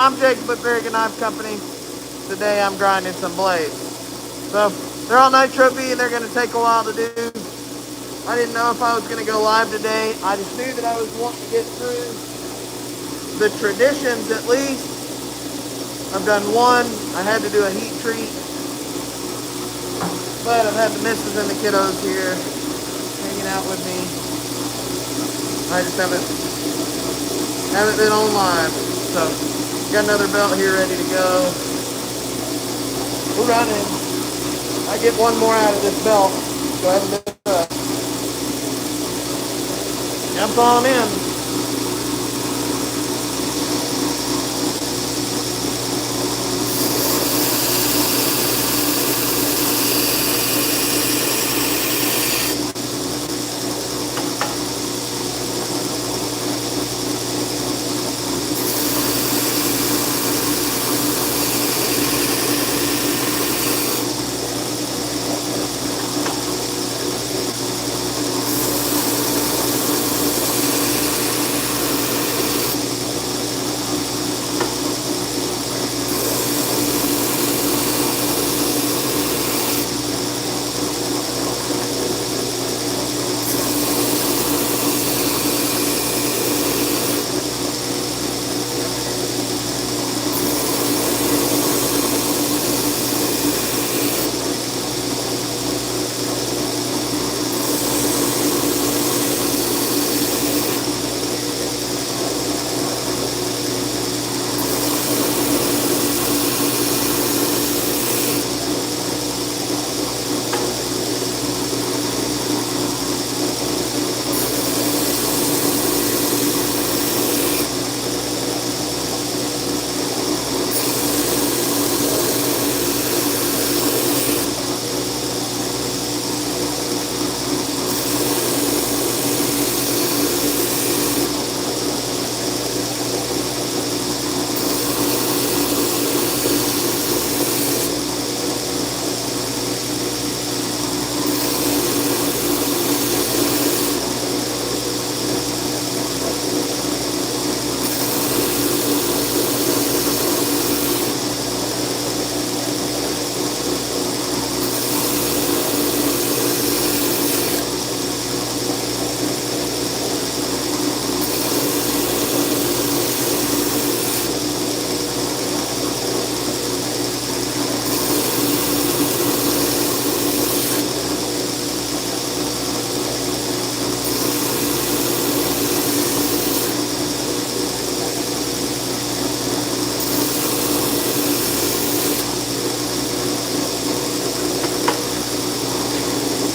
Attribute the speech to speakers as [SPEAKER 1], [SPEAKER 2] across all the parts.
[SPEAKER 1] I'm Jacob with Berrigan Knife Company. Today I'm grinding some blades. So they're all nitro-B and they're going to take a while to do. I didn't know if I was going to go live today. I just knew that I was wanting to get through the traditions at least. I've done one. I had to do a heat treat. But I've had the missus and the kiddos here hanging out with me. I just haven't been on live. So got another belt here ready to go. We're running. I get one more out of this belt. Go ahead and do it. Jump on in.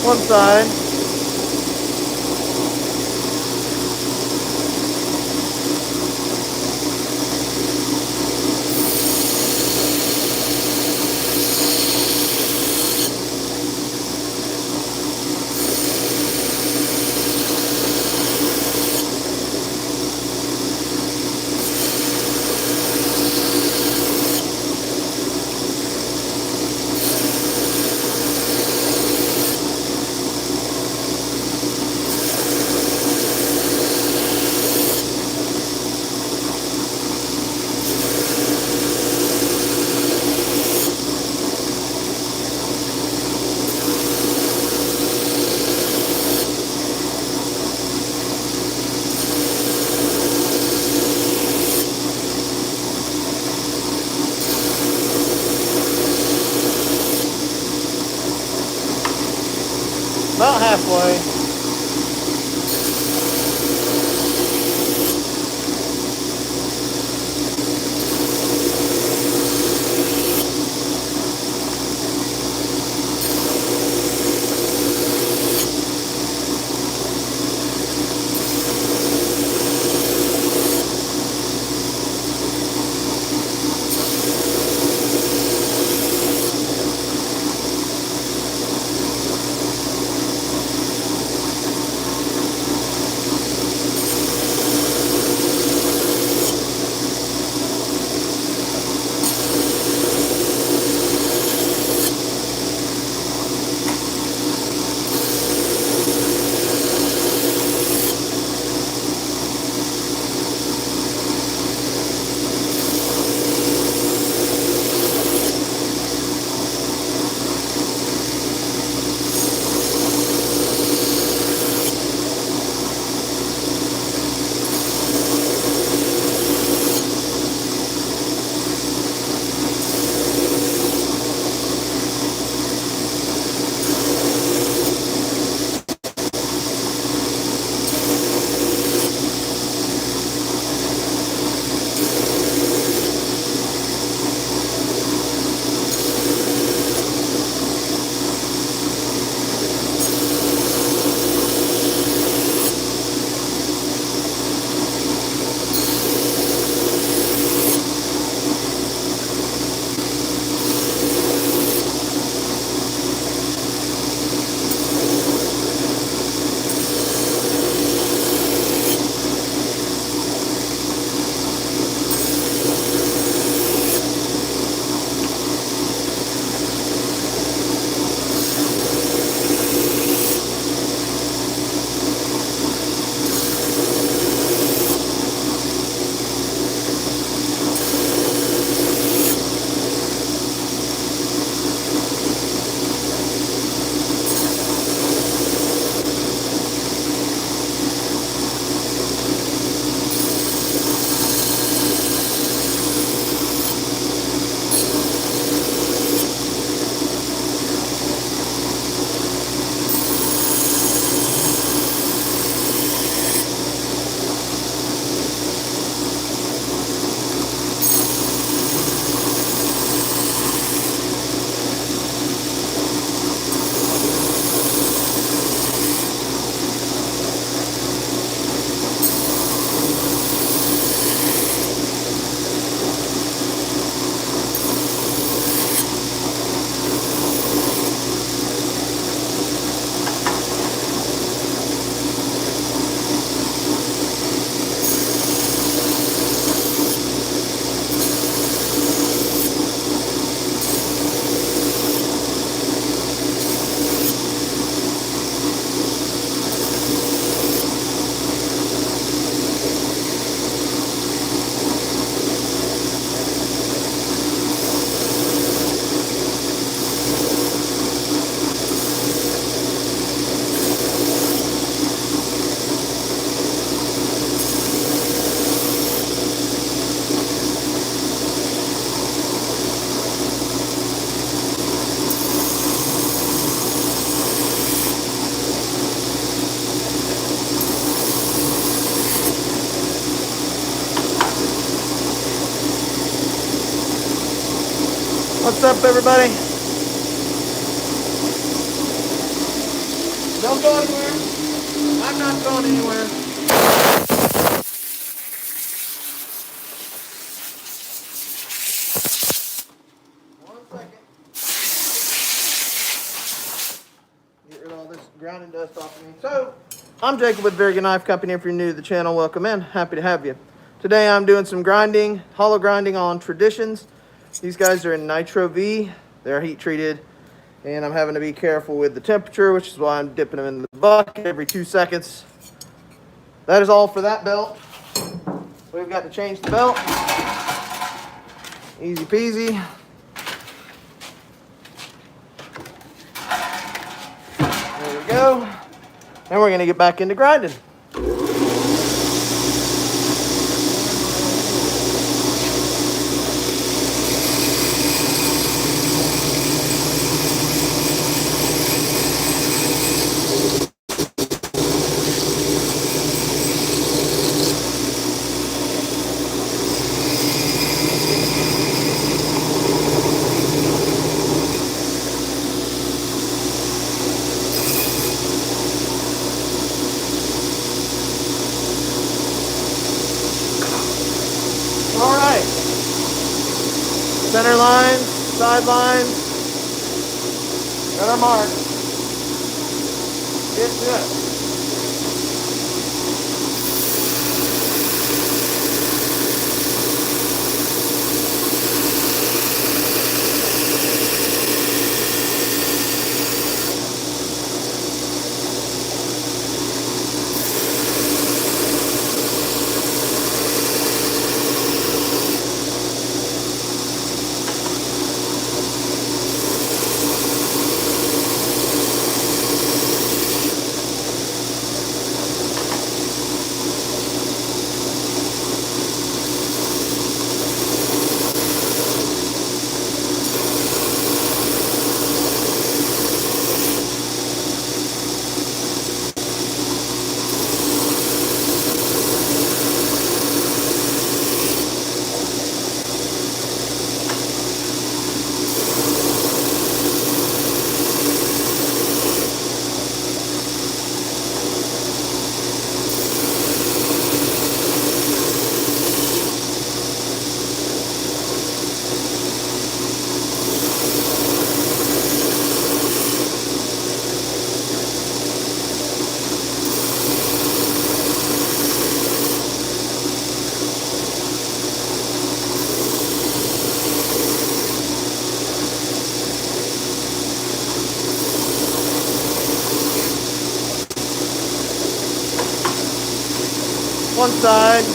[SPEAKER 1] One side. About halfway. What's up, everybody? Don't go anywhere. I'm not going anywhere. One second. Get rid of all this grinding dust off of me. So, I'm Jacob with Very Good Knife Company. If you're new to the channel, welcome in. Happy to have you. Today I'm doing some grinding, hollow grinding on Traditions. These guys are in Nitro V. They're heat treated. And I'm having to be careful with the temperature, which is why I'm dipping them in the bucket every 2 seconds. That is all for that belt. We've got to change the belt. Easy peasy. There we go. And we're going to get back into grinding. All right. Center lines, side lines. Got our mark. Get to it. One side.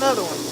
[SPEAKER 1] another one.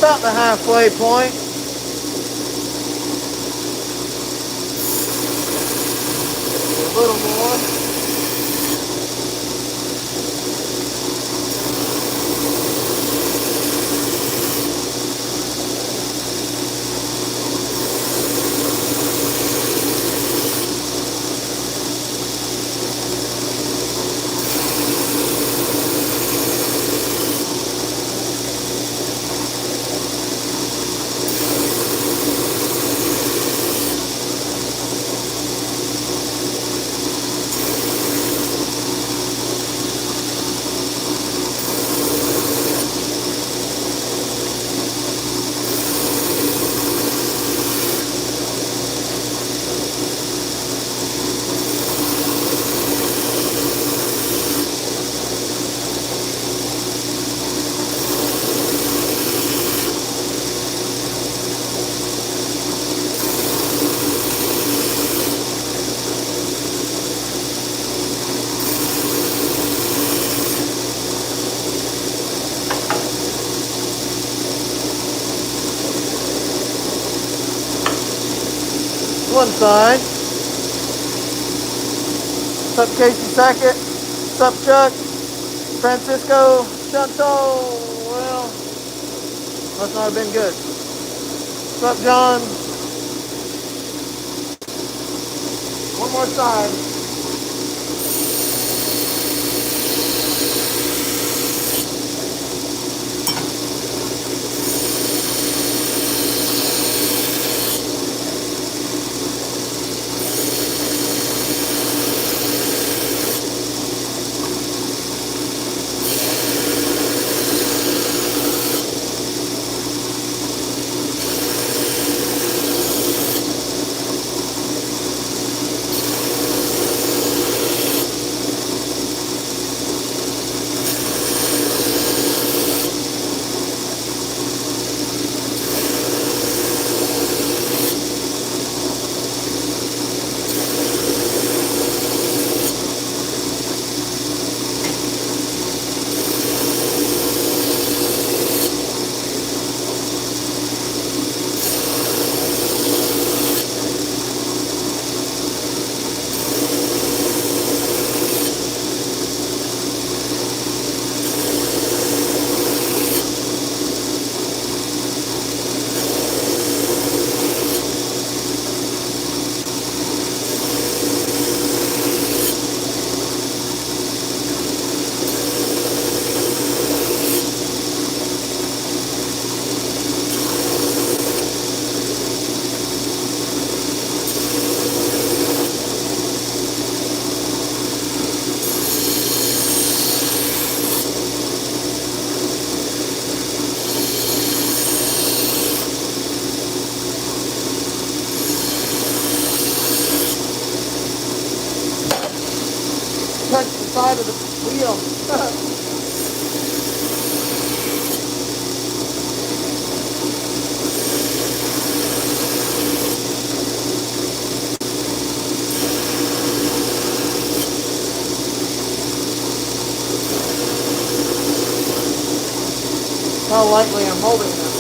[SPEAKER 1] About the halfway point. A little more. One side. What's up, Casey Sackett? What's up, Chuck? Francisco Chantal? Well, must not have been good. What's up, John? One more side. Touch the side of the wheel. how lightly I'm holding them.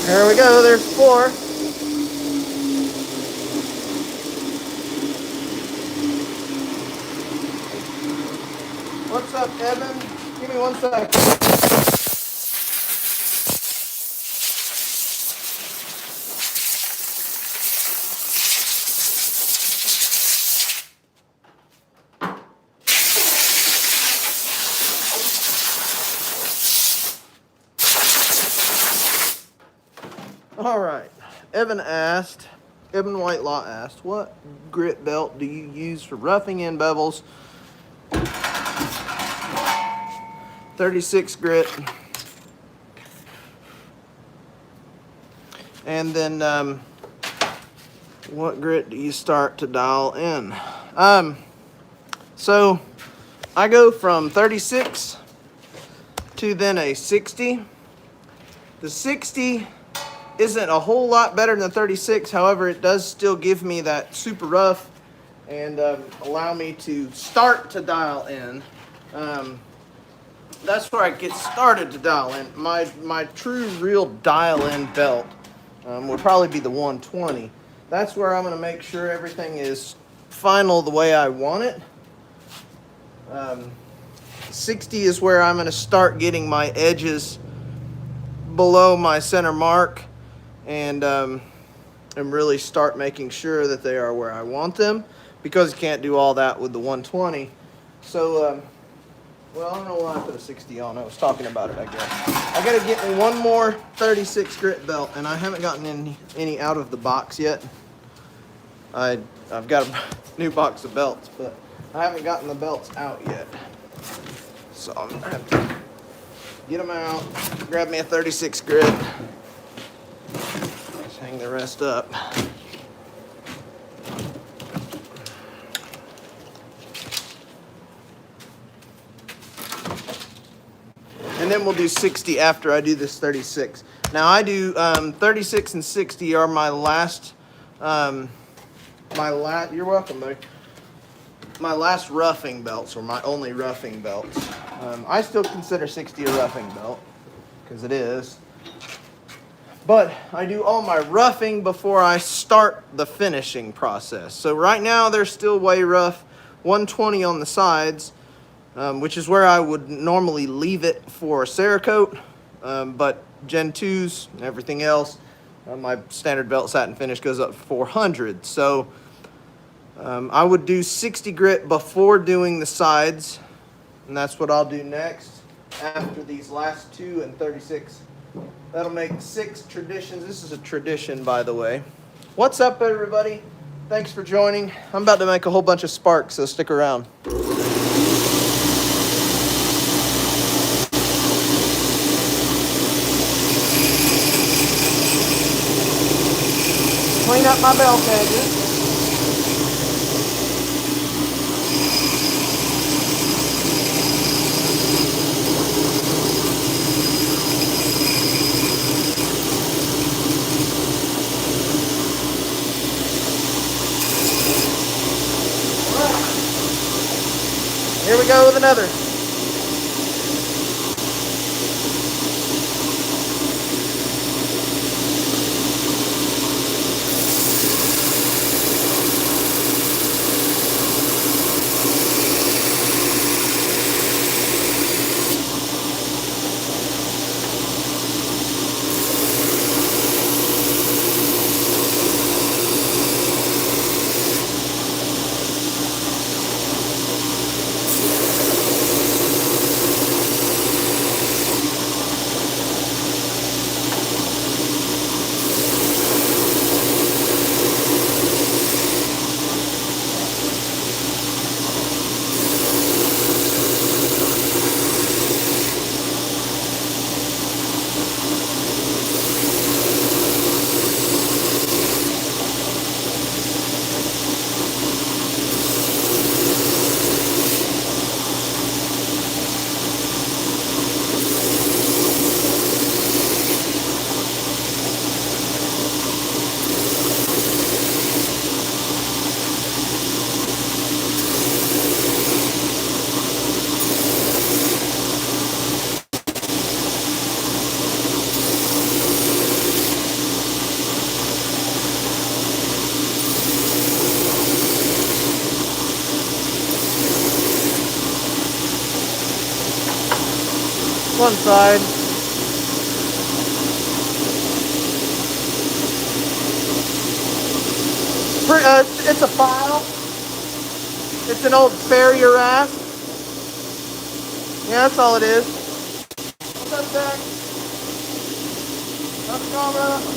[SPEAKER 1] There we go, there's 4. What's up, Evan? Give me 1 second. All right, Evan Whitelaw asked, what grit belt do you use for roughing in bevels? 36 grit. And then what grit do you start to dial in? So I go from 36 to then a 60. The 60 isn't a whole lot better than the 36. However, it does still give me that super rough and allow me to start to dial in. That's where I get started to dial in. My true real dial in belt would probably be the 120. That's where I'm going to make sure everything is final the way I want it. 60 is where I'm going to start getting my edges below my center mark and really start making sure that they are where I want them, because you can't do all that with the 120. So, well, I don't know why I put a 60 on. I was talking about it, I guess. I got to get me one more 36 grit belt, and I haven't gotten any out of the box yet. I've got a new box of belts, but I haven't gotten the belts out yet. So I'm going to have to get them out, grab me a 36 grit, just hang the rest up. And then we'll do 60 after I do this 36. Now I do 36 and 60 are my last You're welcome, buddy. My last roughing belts were my only roughing belts. I still consider 60 a roughing belt, because it is. But I do all my roughing before I start the finishing process. So right now they're still way rough, 120 on the sides, which is where I would normally leave it for a Cerakote. But Gen 2s and everything else, my standard belt satin finish goes up to 400. So I would do 60 grit before doing the sides, and that's what I'll do next after these last two and 36. That'll make 6 traditions. This is a tradition, by the way. What's up, everybody? Thanks for joining. I'm about to make a whole bunch of sparks, so stick around. Clean up my belt edges. Here we go with another. One side. It's a file. It's an old farrier rasp. Yeah, that's all it is. What's up, Zach? How's it going, brother?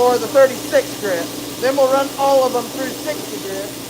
[SPEAKER 1] for the 36 grit. Then we'll run all of them through 60 grit.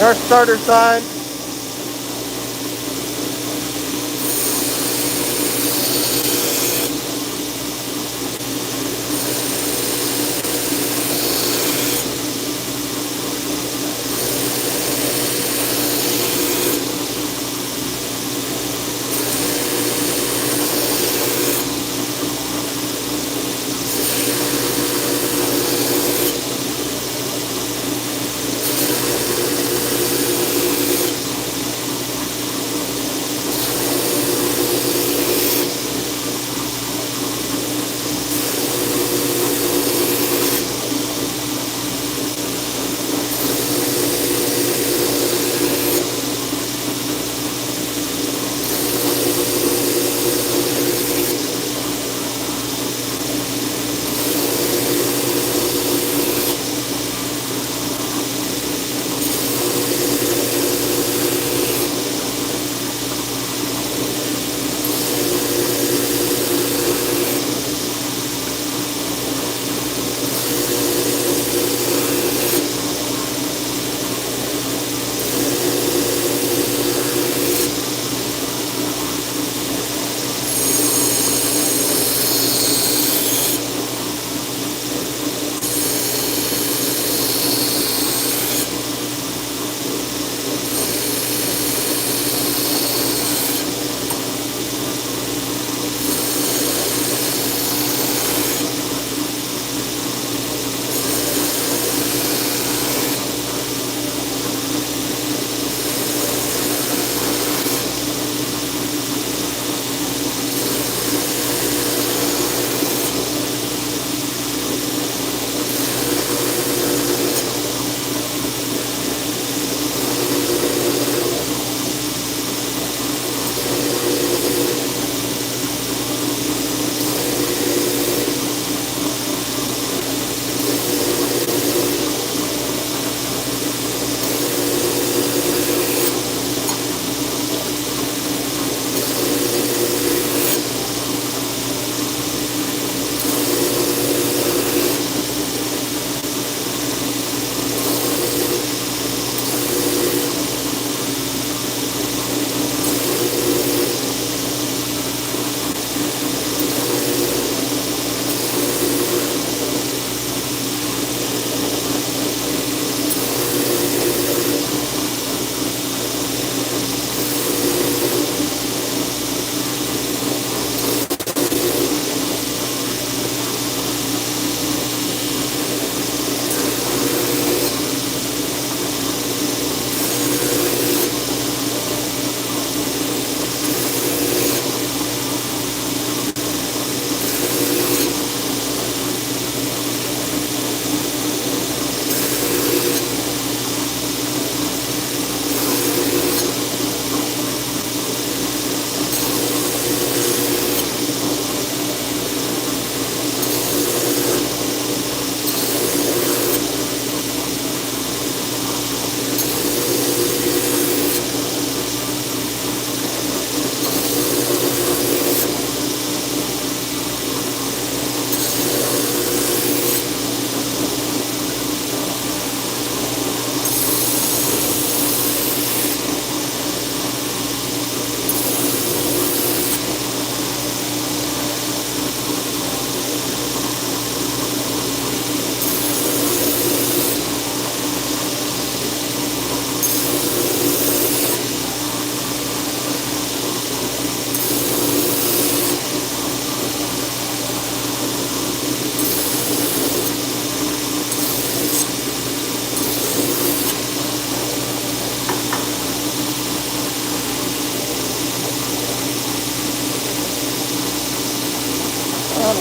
[SPEAKER 1] Our starter side.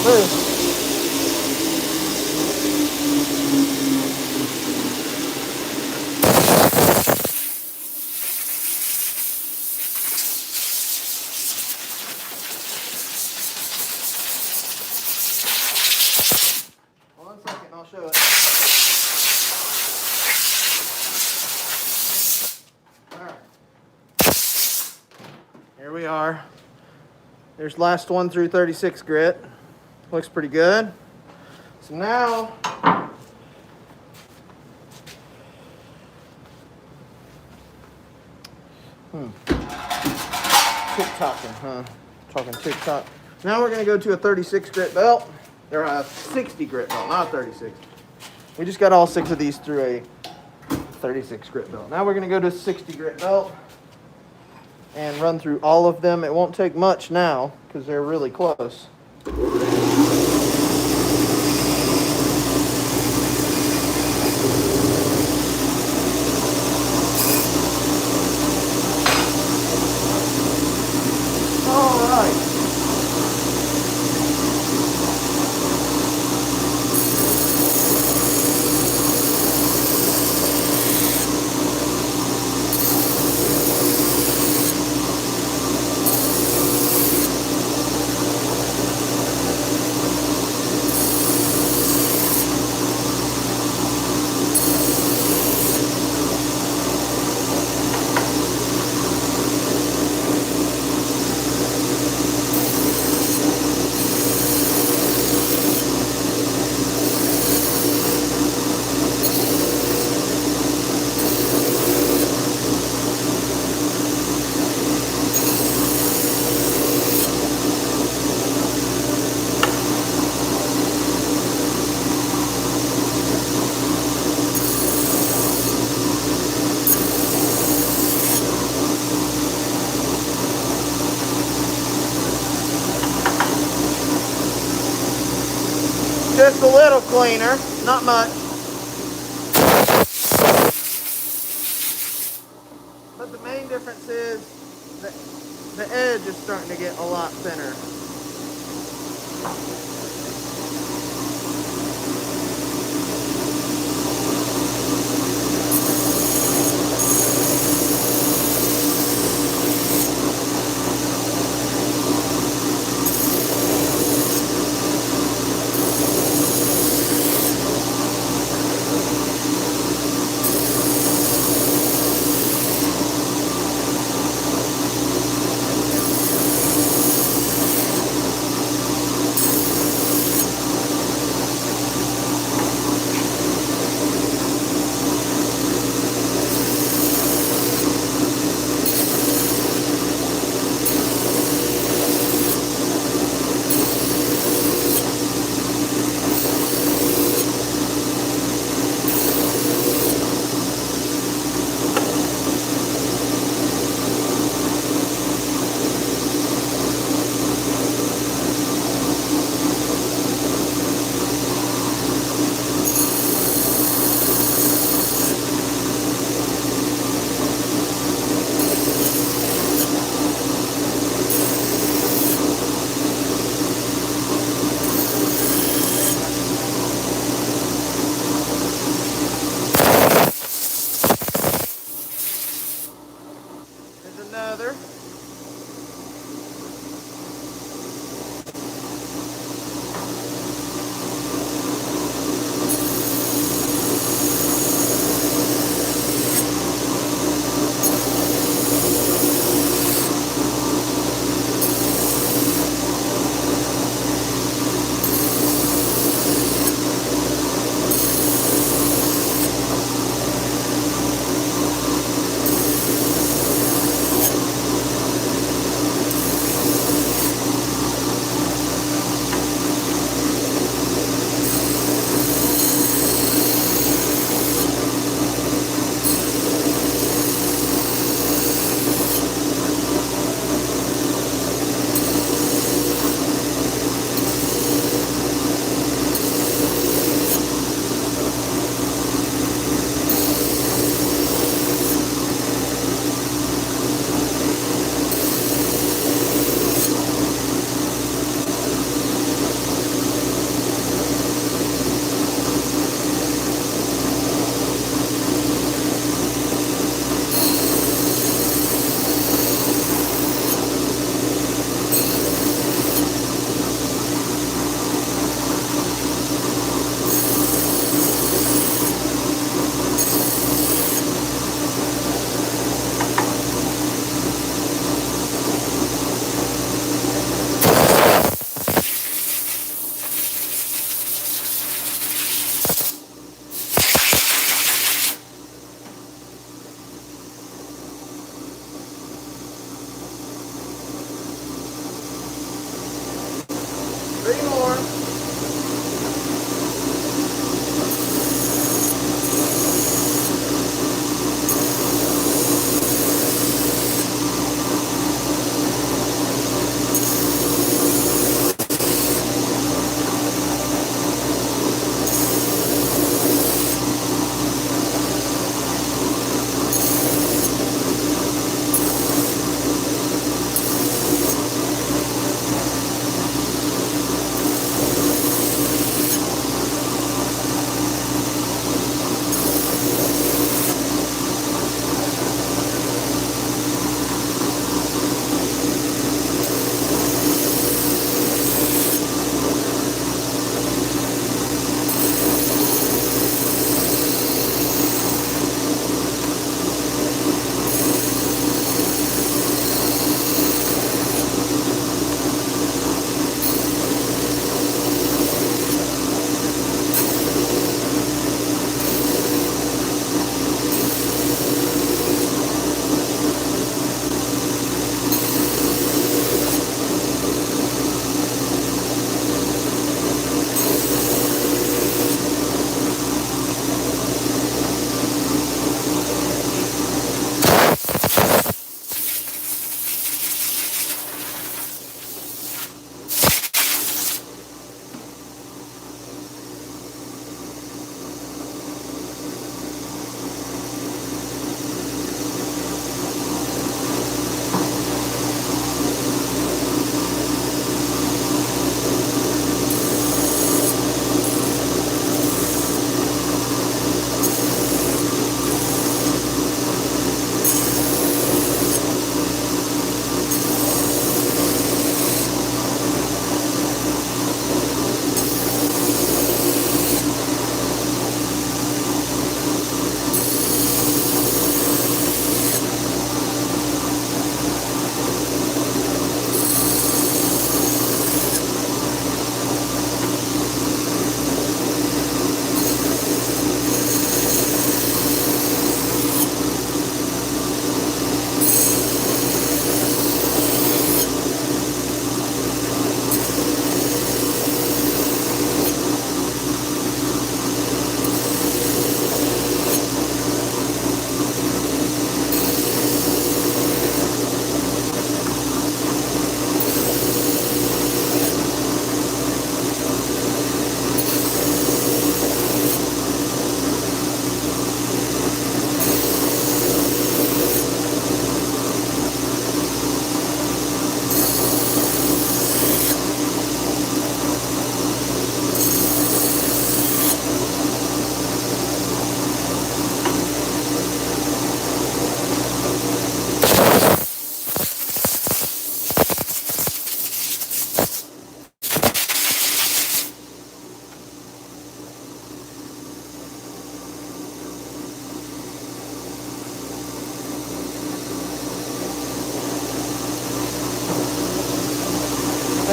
[SPEAKER 1] Move. One second, I'll show it. Alright. Here we are. There's last 1 through 36 grit. Looks pretty good. So now, tick-tocking, huh? Talking tick-tock. Now we're gonna go to a 36 grit belt. Or a 60 grit belt, not 36. We just got all 6 of these through a 36 grit belt. Now we're gonna go to a 60 grit belt and run through all of them. It won't take much now because they're really close. All right. Just a little cleaner, not much. But the main difference is that the edge is starting to get a lot thinner.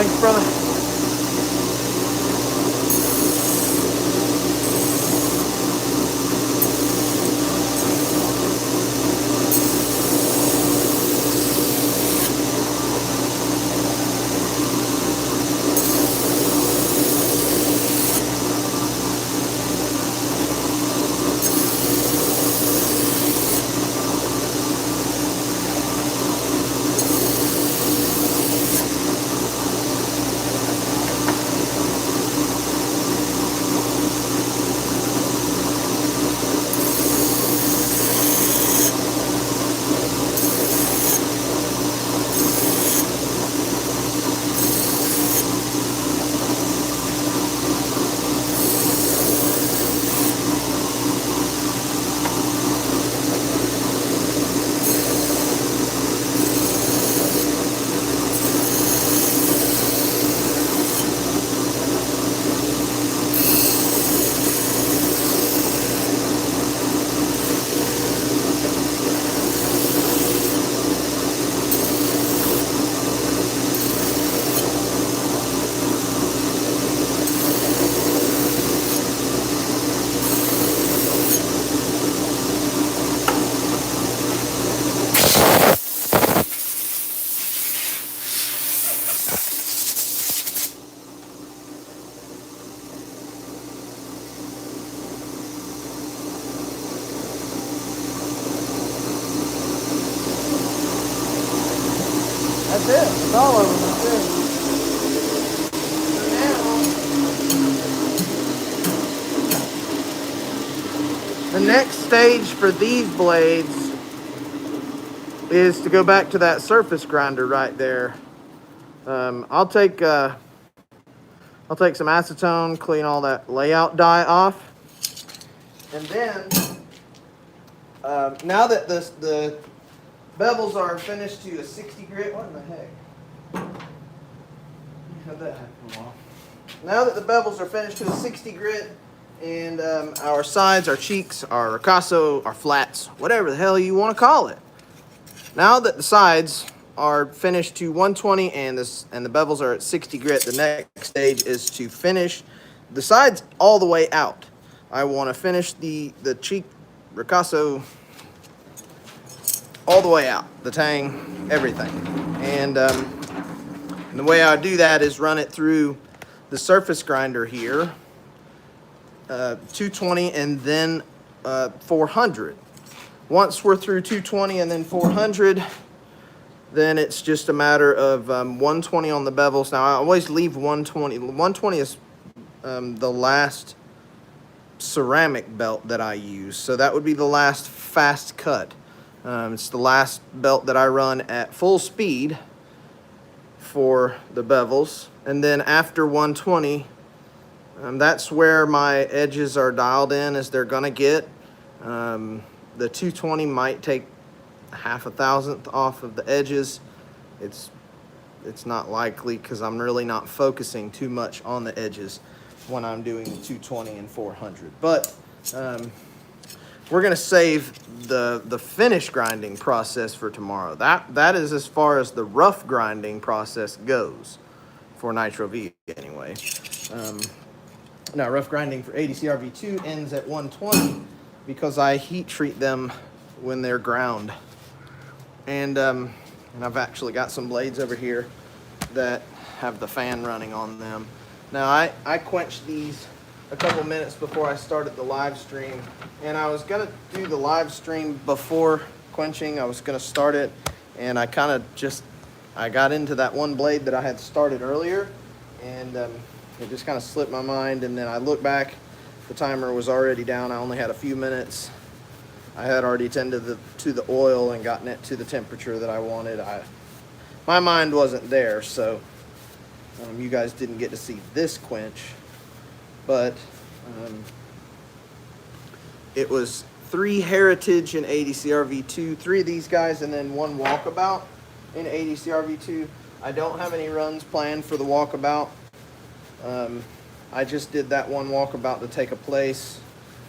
[SPEAKER 1] Thanks, brother. That's it. That's all of them. That's it. So now, the next stage for these blades is to go back to that surface grinder right there. I'll take some acetone, clean all that layout dye off, and then now that the bevels are finished to a 60 grit. What in the heck? How'd that happen a while? Now that the bevels are finished to a 60 grit, and our sides, our cheeks, our ricasso, our flats, whatever the hell you want to call it. Now that the sides are finished to 120 and the bevels are at 60 grit, the next stage is to finish the sides all the way out. I want to finish the cheek, ricasso, all the way out, the tang, everything. And the way I do that is run it through the surface grinder here, 220 and then 400. Once we're through 220 and then 400, then it's just a matter of 120 on the bevels. Now I always leave 120. 120 is the last ceramic belt that I use, so that would be the last fast cut. It's the last belt that I run at full speed for the bevels. And then after 120, that's where my edges are dialed in as they're gonna get. The 220 might take half a thousandth off of the edges. It's not likely because I'm really not focusing too much on the edges when I'm doing the 220 and 400. But we're gonna save the finish grinding process for tomorrow. That is as far as the rough grinding process goes for Nitro V anyway. Now rough grinding for ADCR V2 ends at 120 because I heat treat them when they're ground. And I've actually got some blades over here that have the fan running on them. Now I quenched these a couple minutes before I started the live stream, and I was gonna do the live stream before quenching. I was gonna start it, and I got into that one blade that I had started earlier, and it just kind of slipped my mind. And then I looked back, the timer was already down. I only had a few minutes. I had already tended to the oil and gotten it to the temperature that I wanted. My mind wasn't there, so you guys didn't get to see this quench. But it was 3 Heritage in ADCR V2, 3 of these guys, and then 1 Walkabout in ADCR V2. I don't have any runs planned for the Walkabout. I just did that 1 Walkabout to take a place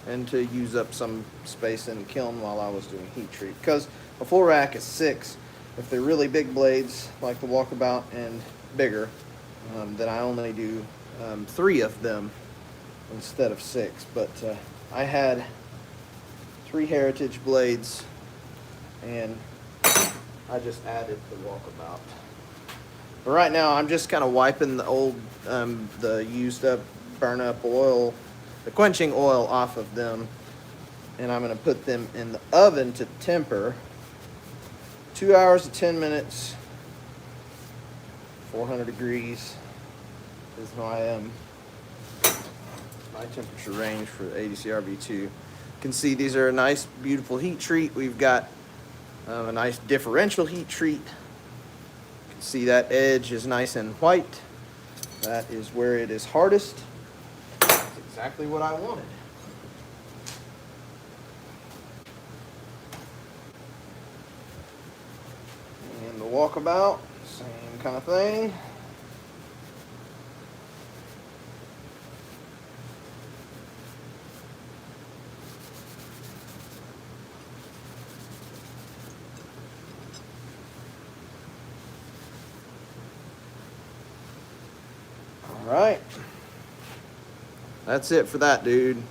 [SPEAKER 1] and to use up some space in the kiln while I was doing heat treat. Because a full rack is 6. If they're really big blades, like the Walkabout and bigger, that I only do 3 of them instead of 6. But I had 3 Heritage blades, and I just added the walkabout. But right now, I'm just kind of wiping the old, the used up, burn up oil, the quenching oil off of them. And I'm going to put them in the oven to temper. 2 hours to 10 minutes, 400 degrees is my temperature range for the ADCR V2. You can see these are a nice, beautiful heat treat. We've got a nice differential heat treat. You can see that edge is nice and white. That is where it is hardest. That's exactly what I wanted. And the walkabout, same kind of thing. All right. That's it for that, dude.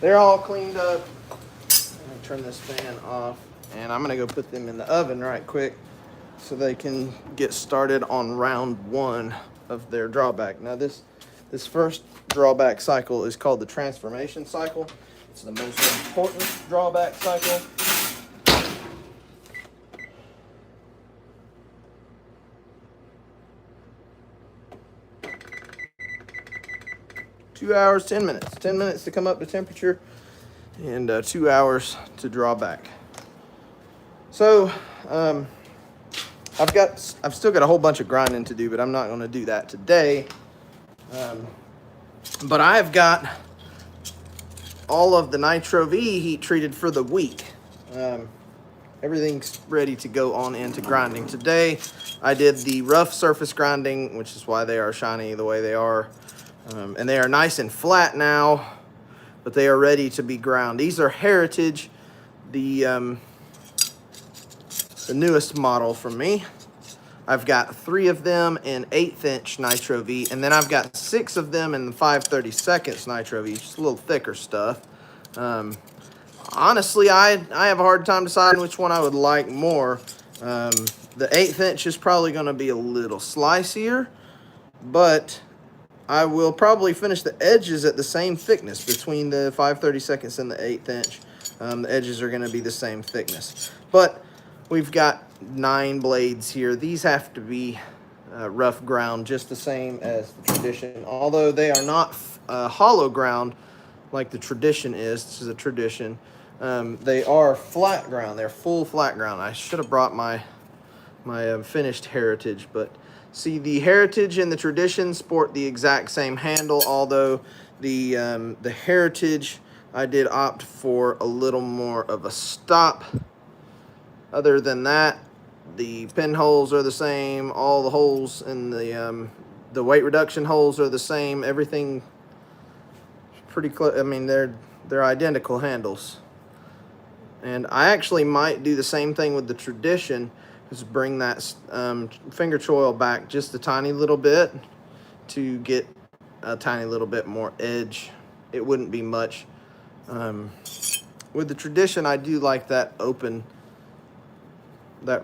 [SPEAKER 1] They're all cleaned up. I'm gonna turn this fan off, and I'm gonna go put them in the oven right quick so they can get started on round 1 of their drawback. Now this first drawback cycle is called the transformation cycle. It's the most important drawback cycle. Two hours, 10 minutes. 10 minutes to come up to temperature, and 2 hours to draw back. So, I've still got a whole bunch of grinding to do, but I'm not going to do that today. But I've got all of the Nitro V heat treated for the week. Everything's ready to go on into grinding. Today, I did the rough surface grinding, which is why they are shiny the way they are. And they are nice and flat now, but they are ready to be ground. These are Heritage, the newest model from me. I've got 3 of them in 1/8 inch Nitro V, and then I've got 6 of them in the 5/32 Nitro V, just a little thicker stuff. Honestly, I have a hard time deciding which one I would like more. The 1/8 inch is probably going to be a little slicier, but I will probably finish the edges at the same thickness between the 5/32 and the 1/8 inch. The edges are going to be the same thickness. But we've got 9 blades here. These have to be rough ground, just the same as the Tradition. Although they are not hollow ground like the Tradition is. This is a Tradition. They are flat ground. They're full flat ground. I should have brought my finished Heritage, but see, the Heritage and the Tradition sport the exact same handle, although the Heritage, I did opt for a little more of a stop. Other than that, the pinholes are the same. All the holes in the weight reduction holes are the same. Everything pretty close. I mean, they're identical handles. And I actually might do the same thing with the Tradition. Just bring that finger choil back just a tiny little bit to get a tiny little bit more edge. It wouldn't be much. With the Tradition, I do like that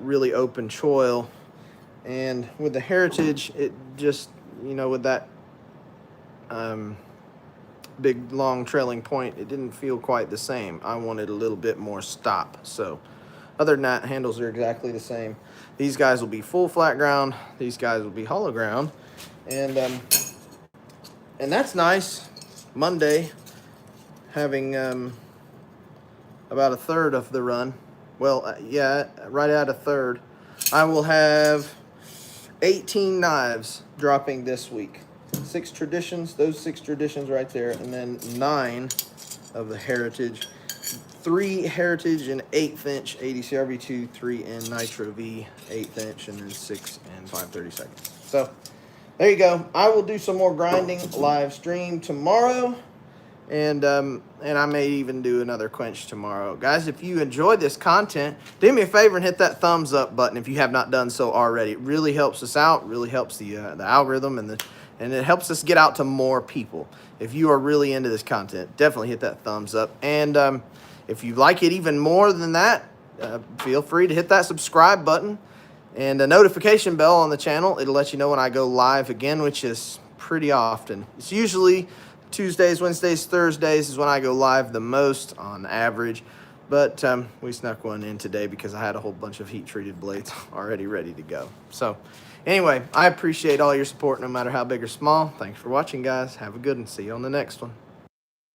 [SPEAKER 1] really open choil. And with the Heritage, it just, with that big, long trailing point, it didn't feel quite the same. I wanted a little bit more stop. So other than that, handles are exactly the same. These guys will be full flat ground. These guys will be hollow ground. And that's nice. Monday, having about a third of the run. Well, yeah, right at a third. I will have 18 knives dropping this week. 6 Traditions, those 6 Traditions right there, and then 9 of the Heritage. 3 Heritage in 1/8 inch ADCR V2, 3 in Nitro V 1/8 inch, and then 6 in 5/32. So there you go. I will do some more grinding live stream tomorrow, And I may even do another quench tomorrow. Guys, if you enjoyed this content, do me a favor and hit that thumbs up button if you have not done so already. It really helps us out, really helps the algorithm, and it helps us get out to more people. If you are really into this content, definitely hit that thumbs up. And if you like it even more than that, feel free to hit that subscribe button and a notification bell on the channel. It'll let you know when I go live again, which is pretty often. It's usually Tuesdays, Wednesdays, Thursdays is when I go live the most on average. But we snuck one in today because I had a whole bunch of heat-treated blades already ready to go. So anyway, I appreciate all your support no matter how big or small. Thanks for watching, guys. Have a good one. See you on the next one.